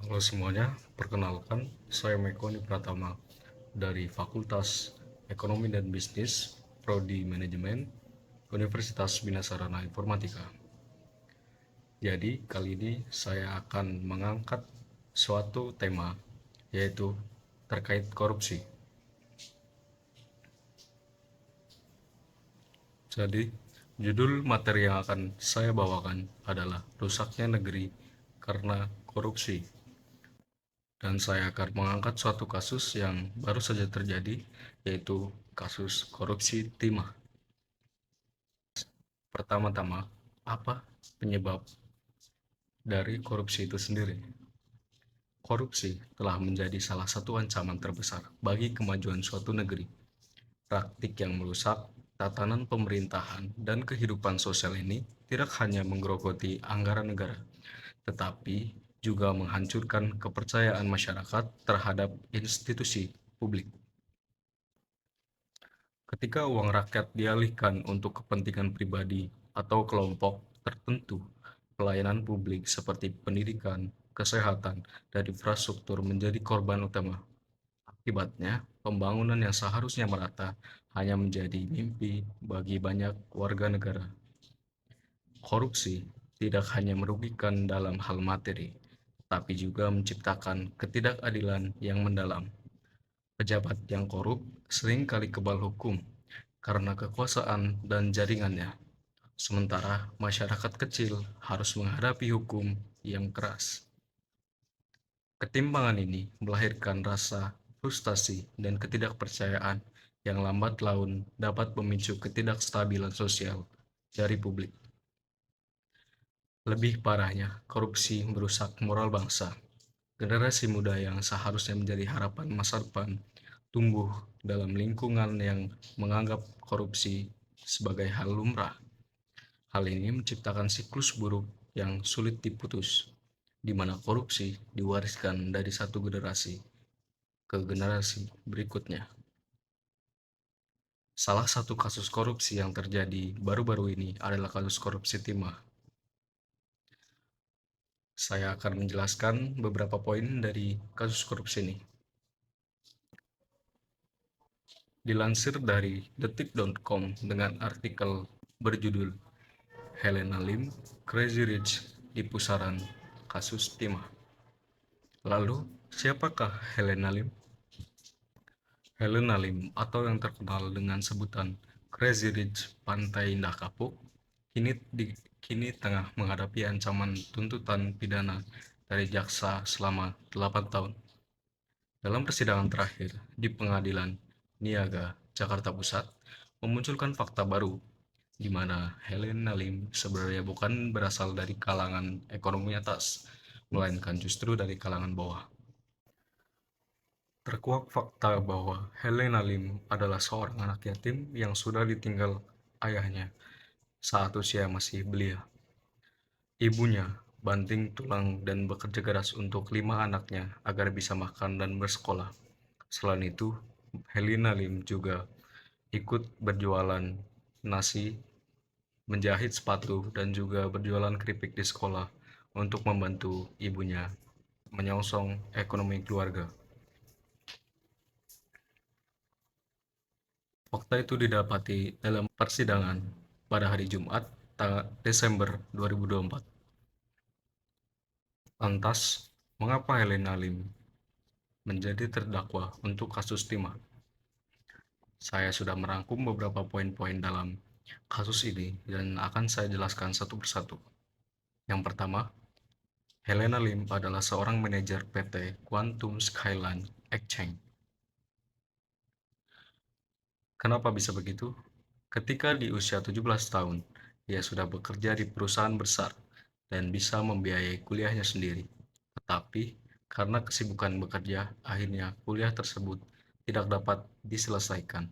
Halo semuanya, perkenalkan saya Mekoni Pratama dari Fakultas Ekonomi dan Bisnis, Prodi Manajemen, Universitas Bina Sarana Informatika. Jadi kali ini saya akan mengangkat suatu tema, yaitu terkait korupsi. Jadi, judul materi yang akan saya bawakan adalah rusaknya negeri karena korupsi. Dan saya akan mengangkat suatu kasus yang baru saja terjadi, yaitu kasus korupsi timah. Pertama-tama, apa penyebab dari korupsi itu sendiri? Korupsi telah menjadi salah satu ancaman terbesar bagi kemajuan suatu negeri. Praktik yang merusak tatanan pemerintahan dan kehidupan sosial ini tidak hanya menggerogoti anggaran negara, tetapi juga menghancurkan kepercayaan masyarakat terhadap institusi publik. Ketika uang rakyat dialihkan untuk kepentingan pribadi atau kelompok tertentu, pelayanan publik seperti pendidikan, kesehatan, dan infrastruktur menjadi korban utama. Akibatnya, pembangunan yang seharusnya merata hanya menjadi mimpi bagi banyak warga negara. Korupsi tidak hanya merugikan dalam hal materi, tapi juga menciptakan ketidakadilan yang mendalam. Pejabat yang korup seringkali kebal hukum karena kekuasaan dan jaringannya, sementara masyarakat kecil harus menghadapi hukum yang keras. Ketimpangan ini melahirkan rasa frustasi dan ketidakpercayaan yang lambat laun dapat memicu ketidakstabilan sosial dari publik. Lebih parahnya, korupsi merusak moral bangsa. Generasi muda yang seharusnya menjadi harapan masa depan tumbuh dalam lingkungan yang menganggap korupsi sebagai hal lumrah. Hal ini menciptakan siklus buruk yang sulit diputus, di mana korupsi diwariskan dari satu generasi ke generasi berikutnya. Salah satu kasus korupsi yang terjadi baru-baru ini adalah kasus korupsi timah. Saya akan menjelaskan beberapa poin dari kasus korupsi ini. Dilansir dari detik.com dengan artikel berjudul Helena Lim, Crazy Rich di pusaran kasus timah. Lalu, siapakah Helena Lim? Helena Lim atau yang terkenal dengan sebutan Crazy Rich Pantai Indah Kapuk kini tengah menghadapi ancaman tuntutan pidana dari jaksa selama 8 tahun. Dalam persidangan terakhir di Pengadilan Niaga, Jakarta Pusat, memunculkan fakta baru di mana Helena Lim sebenarnya bukan berasal dari kalangan ekonomi atas, melainkan justru dari kalangan bawah. Terkuak fakta bahwa Helena Lim adalah seorang anak yatim yang sudah ditinggal ayahnya saat usia masih belia. Ibunya banting tulang dan bekerja keras untuk 5 anaknya agar bisa makan dan bersekolah. Selain itu, Helena Lim juga ikut berjualan nasi, menjahit sepatu, dan juga berjualan keripik di sekolah untuk membantu ibunya menyongsong ekonomi keluarga. Fakta itu didapati dalam persidangan pada hari Jumat, Desember 2024. Lantas, mengapa Helena Lim menjadi terdakwa untuk kasus timah? Saya sudah merangkum beberapa poin-poin dalam kasus ini dan akan saya jelaskan satu persatu. Yang pertama, Helena Lim adalah seorang manajer PT Quantum Skyline Exchange. Kenapa bisa begitu? Ketika di usia 17 tahun, dia sudah bekerja di perusahaan besar dan bisa membiayai kuliahnya sendiri. Tetapi, karena kesibukan bekerja, akhirnya kuliah tersebut tidak dapat diselesaikan.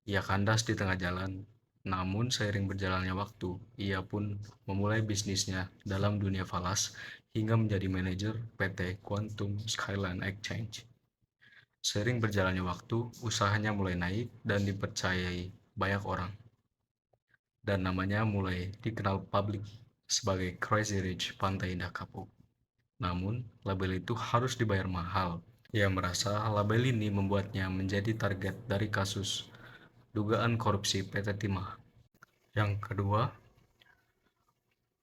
Ia kandas di tengah jalan, namun seiring berjalannya waktu, ia pun memulai bisnisnya dalam dunia falas hingga menjadi manajer PT Quantum Skyline Exchange. Seiring berjalannya waktu, usahanya mulai naik dan dipercayai banyak orang, dan namanya mulai dikenal publik sebagai Crazy Rich Pantai Indah Kapuk. Namun, label itu harus dibayar mahal. Ia merasa label ini membuatnya menjadi target dari kasus dugaan korupsi PT Timah. Yang kedua,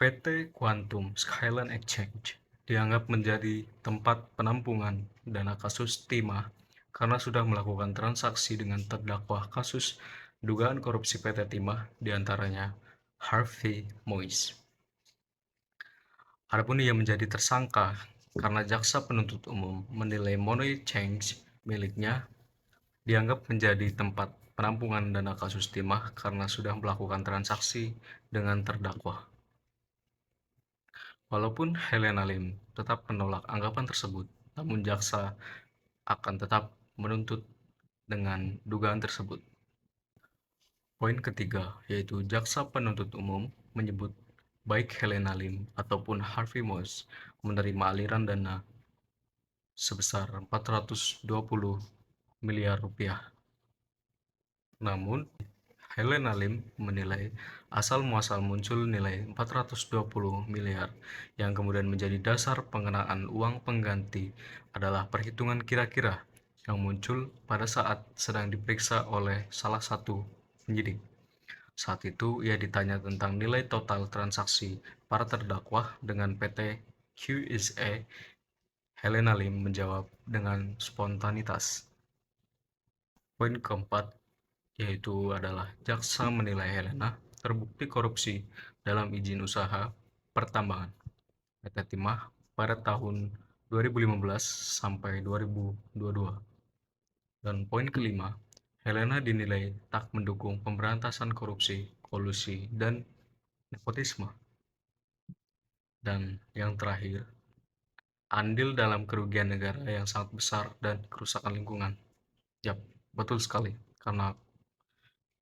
PT Quantum Skyline Exchange dianggap menjadi tempat penampungan dana kasus Timah karena sudah melakukan transaksi dengan terdakwa kasus dugaan korupsi PT Timah diantaranya Harvey Moise. Adapun ia menjadi tersangka karena jaksa penuntut umum menilai money change miliknya dianggap menjadi tempat penampungan dana kasus Timah karena sudah melakukan transaksi dengan terdakwa. Walaupun Helena Lim tetap menolak anggapan tersebut, namun jaksa akan tetap menuntut dengan dugaan tersebut. Poin ketiga, yaitu jaksa penuntut umum menyebut baik Helena Lim ataupun Harvey Moise menerima aliran dana sebesar 420 miliar rupiah. Namun, Helena Lim menilai asal-muasal muncul nilai 420 miliar yang kemudian menjadi dasar pengenaan uang pengganti adalah perhitungan kira-kira yang muncul pada saat sedang diperiksa oleh salah satu penyidik. Saat itu ia ditanya tentang nilai total transaksi para terdakwa dengan PT QSA. Helena Lim menjawab dengan spontanitas. Poin keempat yaitu adalah jaksa menilai Helena terbukti korupsi dalam izin usaha pertambangan PT Timah pada tahun 2015 sampai 2022. Dan poin kelima, Helena dinilai tak mendukung pemberantasan korupsi, kolusi, dan nepotisme. Dan yang terakhir, andil dalam kerugian negara yang sangat besar dan kerusakan lingkungan. Yap, betul sekali. Karena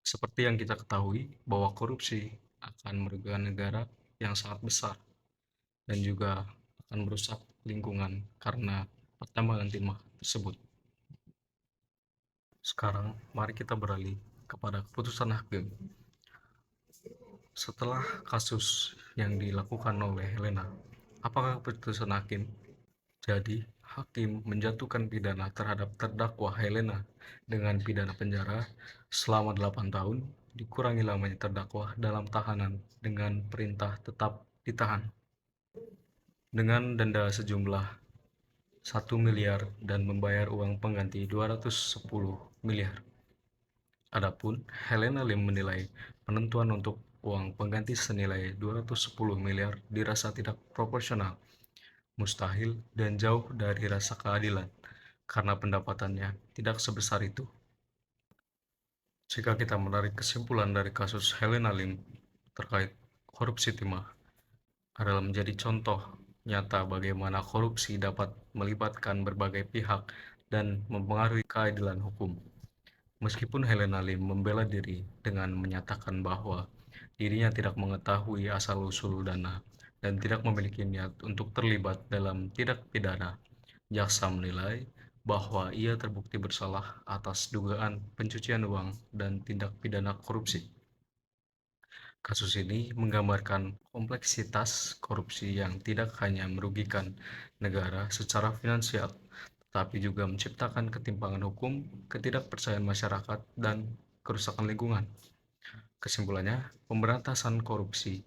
seperti yang kita ketahui bahwa korupsi akan merugikan negara yang sangat besar dan juga akan merusak lingkungan karena pertambangan timah tersebut. Sekarang mari kita beralih kepada keputusan hakim. Setelah kasus yang dilakukan oleh Helena, apakah keputusan hakim? Jadi, hakim menjatuhkan pidana terhadap terdakwa Helena dengan pidana penjara selama 8 tahun, dikurangi lamanya terdakwa dalam tahanan dengan perintah tetap ditahan, dengan denda sejumlah 1 miliar dan membayar uang pengganti 210 miliar. Adapun Helena Lim menilai penentuan untuk uang pengganti senilai 210 miliar dirasa tidak proporsional, mustahil, dan jauh dari rasa keadilan karena pendapatannya tidak sebesar itu. Jika kita menarik kesimpulan dari kasus Helena Lim terkait korupsi timah, adalah menjadi contoh nyata bagaimana korupsi dapat melibatkan berbagai pihak dan mempengaruhi keadilan hukum. Meskipun Helena Lim membela diri dengan menyatakan bahwa dirinya tidak mengetahui asal-usul dana dan tidak memiliki niat untuk terlibat dalam tindak pidana, jaksa menilai bahwa ia terbukti bersalah atas dugaan pencucian uang dan tindak pidana korupsi. Kasus ini menggambarkan kompleksitas korupsi yang tidak hanya merugikan negara secara finansial, tetapi juga menciptakan ketimpangan hukum, ketidakpercayaan masyarakat, dan kerusakan lingkungan. Kesimpulannya, pemberantasan korupsi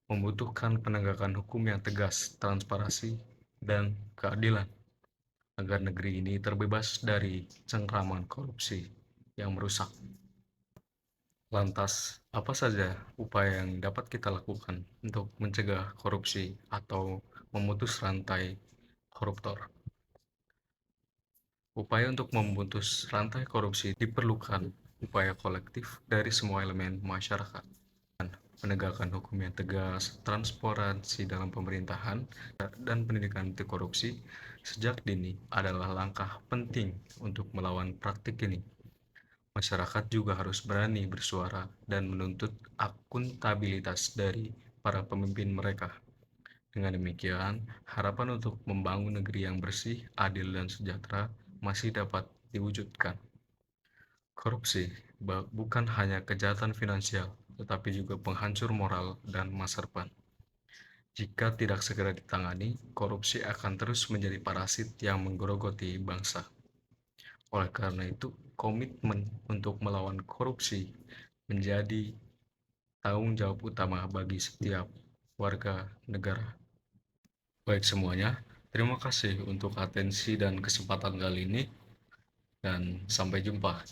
membutuhkan penegakan hukum yang tegas, transparansi, dan keadilan agar negeri ini terbebas dari cengkraman korupsi yang merusak. Lantas, apa saja upaya yang dapat kita lakukan untuk mencegah korupsi atau memutus rantai koruptor? Upaya untuk memutus rantai korupsi diperlukan upaya kolektif dari semua elemen masyarakat. Penegakan hukum yang tegas, transparansi dalam pemerintahan, dan pendidikan anti korupsi sejak dini adalah langkah penting untuk melawan praktik ini. Masyarakat juga harus berani bersuara dan menuntut akuntabilitas dari para pemimpin mereka. Dengan demikian, harapan untuk membangun negeri yang bersih, adil, dan sejahtera masih dapat diwujudkan. Korupsi bukan hanya kejahatan finansial, tetapi juga penghancur moral dan masa depan. Jika tidak segera ditangani, korupsi akan terus menjadi parasit yang menggerogoti bangsa. Oleh karena itu, komitmen untuk melawan korupsi menjadi tanggung jawab utama bagi setiap warga negara. Baik semuanya, terima kasih untuk atensi dan kesempatan kali ini, dan sampai jumpa.